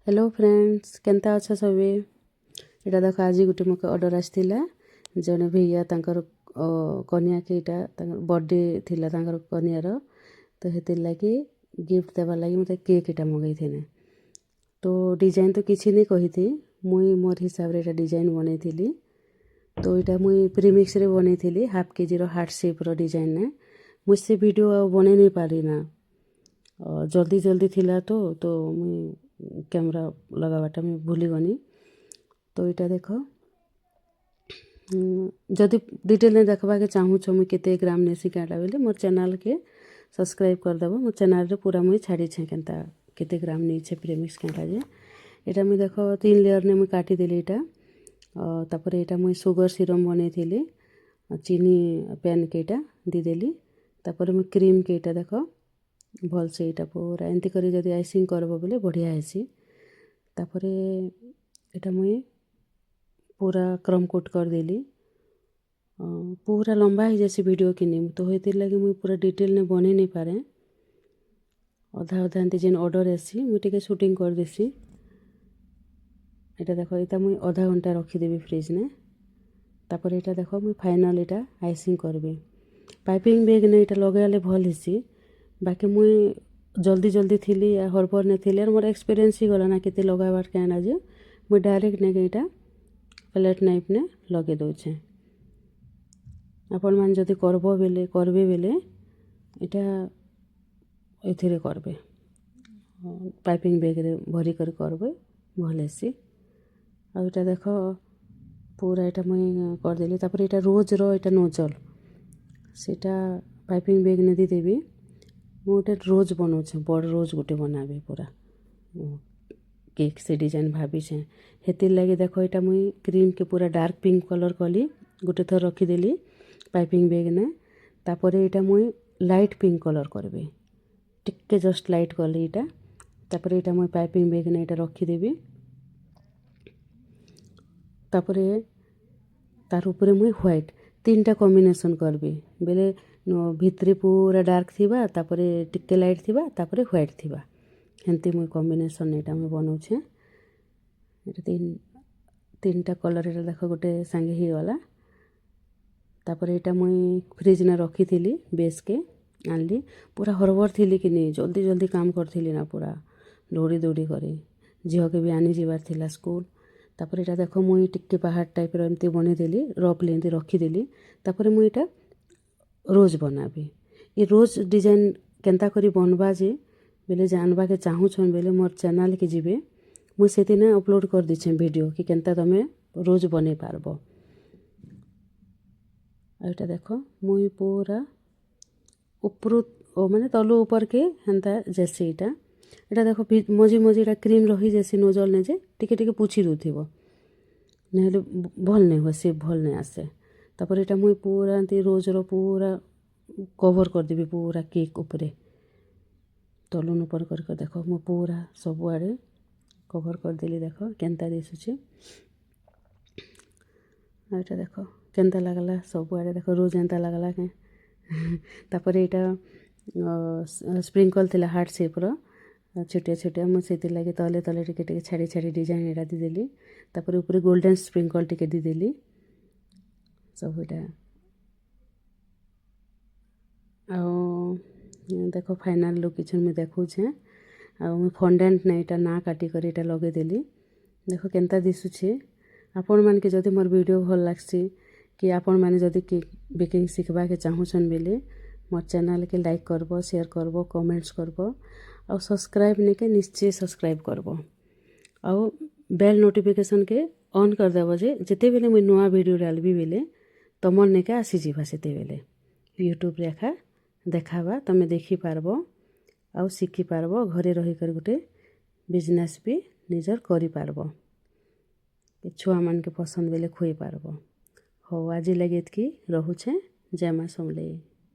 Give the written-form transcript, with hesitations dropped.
Hello friends केनता अच्छा सबे एटा देख आज गोटे मोके ऑर्डर आसथिला जने भैया तांकर कन्या के एटा तांकर बर्थडे थिला तांकर कन्यार तो हेतिर लागी गिफ्ट देवा लागी मते केक एटा मंगाई थिने। तो डिजाइन तो किछि नहीं कही थी मुई मोर हिसाब रे एटा डिजाइन बनै थिली। तो एटा मुई प्रीमिक्स रे बनै थिली हाफ केजी रो हार्ट शेप रो डिजाइन ने मुझसे वीडियो बनै नहीं पारी ना जल्दी जल्दी थिला तो मुई कैमरा लगावाटा मुई भूली गनी। तो यहाँ देख जदि डिटेल नहीं देखा के चाहूँ मुझे केते ग्राम नेसी काटा बेले मोर चैनल के सब्सक्राइब करदेव। मोर चैनल रे पूरा मुई छाड़ी छे केनता केते ग्राम नहीं प्रेमिक्स काटा जे यहाँ मुई देख 3 लेयर ने मुई काटी देली एटा। तापर यहाँ मुई सुगर सिरम बनै थिली चीनी पैन के एटा दी देली। तापर मुई क्रीम के एटा देख भल से यहाँ पूरा एमती करी जदि आइसिंग करब बोले बढ़िया हेसी। तापरे एटा मुई पूरा क्रम कोट कर देली पूरा लंबा ही जैसे वीडियो किनी तो होती लगी मुई पूरा डिटेल ने बने नहीं पारे अधा अधा एमती जेन ऑर्डर आसी मुई टिके शूटिंग कर देसी। यहाँ देख यहाँ मुई आधा घंटा रखीदेवी फ्रिज ने। तापर यहाँ देख मुई फाइनल यहाँ आइसिंग करबी पाइपिंग बैग ने यहाँ लगाले भल हेसी। बाकी मुई जल्दी जल्दी थी हरबर नहीं थी और मोर एक्सपीरियंस ही गला ना केते लगाबार क्या जे मुई डायरेक्ट नहीं यहाँ प्लेट नाइफ ने लगे दौचे। आपण मान जदि करबे बेले यहाँ एथिरे करबे पाइपिंग बैग रे भरी कर करबे भल हेसी। आ यहाँ देख पूरा यहाँ मुई करदेली। तापर यहाँ रोज रो यहाँ नोजल सेटा पाइपिंग बैग ने दी देवी गोटे रोज बनाऊे बड़ रोज गोटे बनाबी पूरा केक से डिजाइन भाभी छे हेतिर लगी देख यहाँ मुई क्रीम के पूरा डार्क पिंक कलर कली गोटे थर रखीदेली पाइपिंग बैग ने। तापर यहाँ मुई लाइट पिंक कलर करबी टिके जस्ट लाइट कली यहाँ। तापर यहाँ मुई पाइपिंग बैग ने यहाँ रखीदेवी। तापर तार उपरे मुई व्हाइट 3टा कॉम्बिनेशन करबी बेले भितरे पूरा डार्क थिबा तापरे टिके लाइट थिबा तापरे व्हाइट थिबा हेंती मुई कॉम्बिनेशन यहाँ मुई बनाऊे। यहाँ 3टा कलर यहाँ देख गोटे सांगे ही गला। तापर यहाँ मुई फ्रिज ने रखी थी बेस के आनली पूरा हरबर थी कि नहीं जल्दी जल्दी काम करथिली ना पूरा दौड़ी दौड़ी करी झील के भी आनी जीवार थिला स्कूल। तापर यहाँ देख मुई टिके पहाड़ टाइप एमती बनईदेली रफली एमती रखीदेली। तापर मुई यहाँ रोज बनाबी ये रोज डिजाइन केनता करी बनबा जे बेले जानबा के चाहूछन बेले मोर चैनल के जीवे मुई से दिन अपलोड कर दीछे वीडियो कि केनता तमे रोज बने पारबो। यहाँ देख मुई पूरा ऊपर माने तलु ऊपर के हेन्ता जैसे यहाँ देख मझी मझी यहाँ क्रीम रही जैसी नोजल ने जे टिके टिके पुछी दूथिबो नहले भल नहीं हुए सेप भल नहीं आसे। तापर यहाँ मुई पूरा एमती रोज रो पूरा कवर कर देबी पूरा केक उपरे तलुन ऊपर करके देख मु पूरा सब आड़े कवर कर देली देख केनता दिशुचे। यहाँ देख केनता लगला सब आड़े देख रोज एंता लगला के। तापर यहाँ स्प्रिंकल थिला हार्ट शेप रो छोटिया छोटिया मुझे लगे तले तले टिके टिके छाड़ी छाड़ी डिजाइन यहाँ दीदेली। तापर ऊपर गोल्डन स्प्रिंकल टिके दीदेली सब यहाँ देख फाइनाल लुक किचन में देखुछे आ फंडेंट ने यहाँ ना काटी कर यहाँ लगेदेली देख केनता दिशुचे। आपण मान के जदि मोर वीडियो भल लागसी कि आपण माने जदि केक बेकिंग शिखबा के चाहूछन बेले मोर चैनल के लाइक करबो शेयर करबो कमेंट्स करबो और सब्सक्राइब नहीं के निश्चय सब्सक्राइब करबो और बेल नोटिफिकेशन के ऑन कर देबो जे जेते बेले मुई नवा वीडियो डालबी बेले तमर नेके आसी जीवा सेते बेले यूट्यूब रेखा देखाबा तमे देखी पारबो और शिखी पारबो घरे रही कर गोटे बिजनेस भी निजर करि पारबो छुआ मान के पसंद बेले खुई पारबो। हो आज लगे कि रहुछे जय मां समलेई।